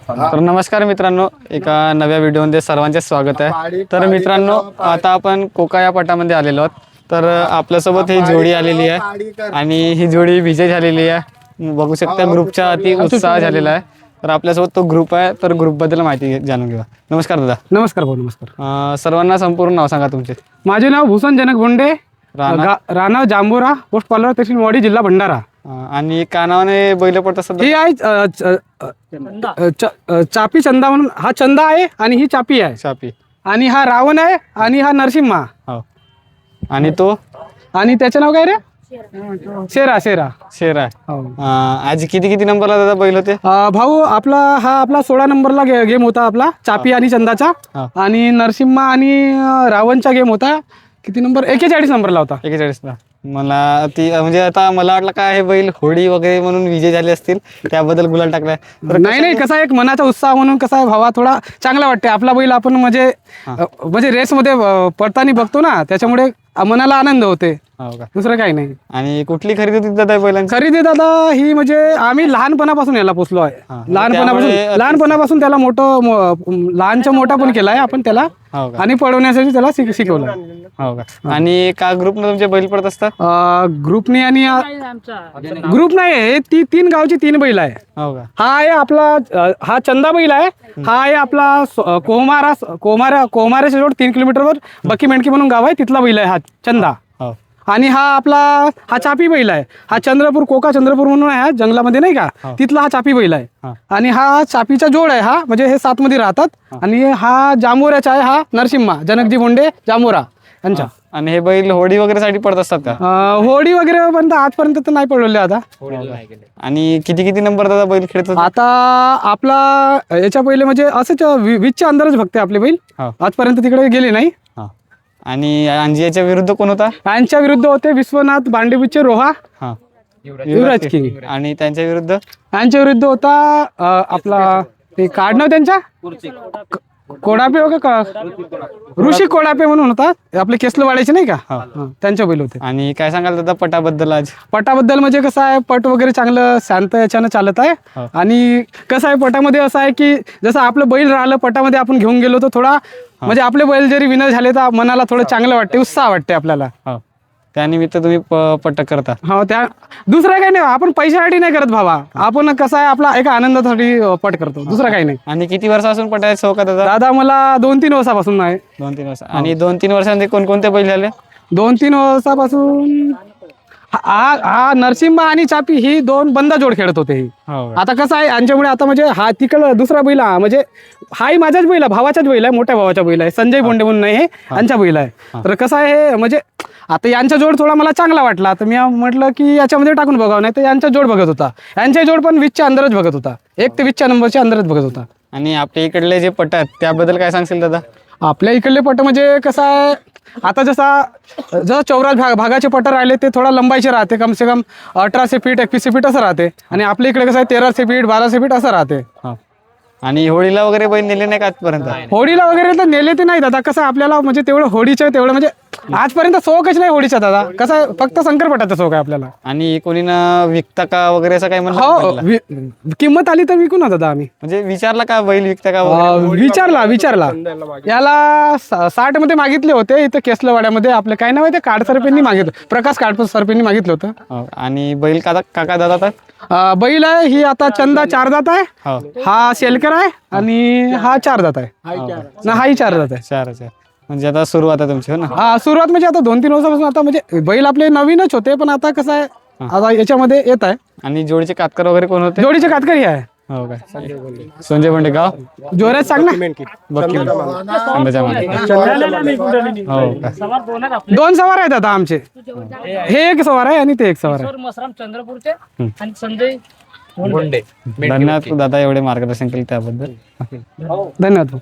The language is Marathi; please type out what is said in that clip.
तर नमस्कार मित्रांनो, एका नव्या व्हिडिओमध्ये सर्वांचे स्वागत आहे। तर मित्रांनो, आता आपण कोका या पटामध्ये आलेलो आहोत। तर आपल्यासोबत ही जोडी आलेली आहे आणि ही जोडी विजय झालेली आहे। बघू शकता ग्रुपचा अति उत्साह झालेला आहे। तर आपल्यासोबत तो ग्रुप आहे, तर ग्रुपबद्दल माहिती जाणून घेऊया। नमस्कार दादा। नमस्कार भाऊ, नमस्कार। सर्वांना संपूर्ण नाव सांगा तुमचे। माझे नाव भूषण जनक भोंडे, राणा जांभोरा, पोस्ट पालर, तहसील मोवाडी, जिल्हा भंडारा। आणि का नावाने बैल पडत असतात? ही आहे चापी चंदा म्हणून, हा चंदा आहे आणि ही चापी आहे। चापी आणि हा रावण आहे आणि हा नरसिंहा। हो, आणि तो आणि त्याचं नाव काय रे? शेरा। शेरा शेरा हो। आज किती नंबरला दादा बैल होते? भाऊ आपला 16 नंबरला गेम होता आपला, चापी आणि चंदाचा। आणि नरसिंहा आणि रावणचा गेम होता किती नंबर? 41 नंबरला होता। 41ला। मला ती म्हणजे आता मला वाटलं काय हे बैल होडी वगैरे म्हणून विजय झाले असतील, त्याबद्दल गुलाल टाकलाय। तर नाही, कसा एक मनाचा उत्साह म्हणून कसा आहे भावा, थोडा चांगला वाटते आपला बैल आपण म्हणजे रेसमध्ये पडताना बघतो ना, त्याच्यामुळे मनाला आनंद होते। हो का? दुसरं काही नाही। आणि कुठली खरेदी होती दादा बैलांची? खरेदी दादा ही म्हणजे आम्ही लहानपणापासून याला पोचलो आहे। लहानपणापासून त्याला लहानचा मोठा पण केलाय आपण त्याला। हो का? आणि पळवण्यासाठी त्याला शिकवलं। हो का? आणि का ग्रुप न तुमचे बैल पडत असतात? ग्रुपने आणि ग्रुप नाही आहे, ती 3 गावची 3 बैल आहे। हो का? हा आहे आपला, हा चंदा बैल आहे। हा आहे आपला कोमाऱ्याच्या जोड 3 किलोमीटरवर बक्की मेंढकी म्हणून गाव आहे, तिथला बैल आहे हा चंदा। हो। आणि हा चापी बैल आहे। हा कोका चंद्रपूर म्हणून आहे जंगलामध्ये, नाही का, तिथला हा चापी बैल आहे। आणि हा चापीचा जोड आहे, हा म्हणजे हे 7 मध्ये राहतात। आणि हा जांभोऱ्याचा आहे, हा नरसिंहा जनकजी भोंडे जांभोरा यांचा। आणि हे बैल होडी वगैरे साठी पडत असतात का? होडी वगैरे पण आजपर्यंत तर नाही पडवले आता। आणि किती नंबर दादा बैल खेळतो? आता आपला याच्या पहिले म्हणजे असंच 20च्या अंदरच फक्त आपले बैल आजपर्यंत तिकडे गेले नाही। आणि अंजियाच्या विरुद्ध कोण होता? यांच्या विरुद्ध होते विश्वनाथ बांडेबुचे रोहा, युवराज किंग। आणि त्यांच्या विरुद्ध? यांच्या विरुद्ध होता आपला ते कार्ड नाव त्यांच्या कोडापे हो का, ऋषी कोडापे म्हणून होता, आपले केसलवाड्याचे, नाही का, त्यांच्या बैल होते। आणि काय सांगाल दादा पटाबद्दल? आज पटाबद्दल म्हणजे कसं आहे, पट वगैरे चांगलं शांत याच्यानं चालत आहे। आणि कसं आहे, पटामध्ये असं आहे की जसं आपलं बैल राहिलं पटामध्ये आपण घेऊन गेलो तर थोडा म्हणजे आपले बैल जरी विनर झाले तर मनाला थोडं चांगलं वाटते, उत्साह वाटते आपल्याला। त्यानिमित्त तुम्ही पट करता? हो, त्या दुसरं काही नाही, आपण पैशासाठी नाही करत भावा, आपण कसं आहे आपला एका आनंदासाठी पट करतो, दुसरं काही नाही। आणि किती वर्षापासून पटायचं हो का दादा? दादा मला 2-3 वर्षापासून आहे। 2-3 वर्ष। आणि 2-3 वर्षांमध्ये कोणकोणते बैल झाले? 2-3 वर्षापासून हा नरसिंहा आणि चापी ही 2 बंदा जोड खेळत होते। आता कसं आहे यांच्यामुळे आता म्हणजे हा तिकडं दुसरा बैल म्हणजे हाही माझाच बैल आहे, भावाचाच बैल आहे, मोठ्या भावाचा बैल आहे, संजय बोंडे म्हणून नाही, हे यांचा बैल आहे। तर कसं आहे हे म्हणजे आता यांचा जोड थोडा मला चांगला वाटला, तर मी म्हटलं की याच्यामध्ये टाकून बघावं, नाही तर यांचा जोड बघत होता। यांचा जोड पण 20च्या अंदरच बघत होता, 1 ते 20च्या नंबरच्या अंदरच बघत होता। आणि आपल्या इकडले जे पट आहेत त्याबद्दल काय सांगशील दादा? आपल्या इकडले पट म्हणजे कसं आहे, आता जसं चौरास भागाचे पट राहिले ते थोडा लंबाईचे राहते, कम से कम 1800 फीट 2100 फीट असं राहते। आणि आपल्या इकडे कसं आहे 1300 फीट 1200 फीट असं राहते। आणि होळीला वगैरे बैल नेले नाही का आजपर्यंत? होळीला वगैरे तर नेले ते नाही दादा, कसं आपल्याला म्हणजे तेवढं होळीचं तेवढं म्हणजे आजपर्यंत शौकच नाही होळीचा दादा, कसं आहे फक्त शंकरपटाचा शौक आहे आपल्याला। आणि कोणी ना विकता का वगैरे असं काय म्हणलं? हो, किंमत आली तर विकू ना दादा आम्ही। म्हणजे विचारला का बैल विकता का? विचारला याला 60 मध्ये मागितले होते, इथं केसलवाड्यामध्ये आपलं काय नाव आहे ते काड सरपेंनी मागितलं, प्रकाश काड सरपेंनी मागितलं होतं। आणि बैल काका दादा? बैल आहे ही आता चंदा 4 दात आहे, हा शेलकर आहे, आणि हा 4 दात आहे ना, हाही 4 दात आहे। 4 म्हणजे आता सुरुवात आहे तुमची, हो ना? हा, सुरुवात म्हणजे आता 2-3 वर्षापासून आता म्हणजे बैल आपले नवीनच होते, पण आता कसं आहे आता याच्यामध्ये येत आहे। आणि जोडीचे कातकर वगैरे कोण होते? जोडीचे कातकरी आहे। हो काय? संजय बोंडे गाव जोरात सांग ना। बक्की हो का? 2 सवार आहेत आता आमचे, हे 1 सवार आहे आणि ते 1 सवार आहे। चंद्रपूरचे आणि संजय बोंडे। धन्यवाद दादा एवढे मार्गदर्शन केले त्याबद्दल। धन्यवाद।